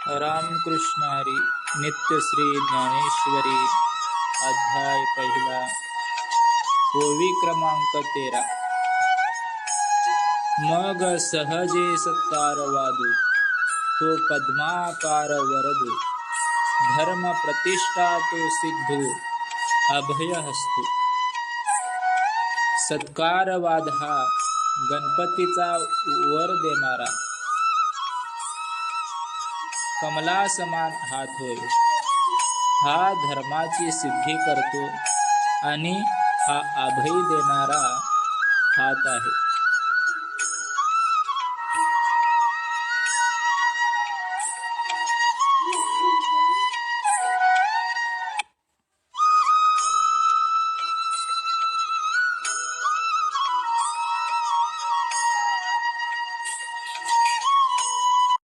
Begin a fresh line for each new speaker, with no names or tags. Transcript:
रामकृष्ण हरी नित्य श्री ज्ञानेश्वरी अध्याय पहिला ओवी क्रमांक 13। मग सहजे सत्कार वादू तो पद्माकार वरदू धर्म प्रतिष्ठा तो सिद्धू अभय हस्तू। सत्कारवाद हा गणपतीचा वर देणारा कमला समान हात होय। हा धर्माची सिद्धी करतो आणि हा अभय देणारा हात आहे।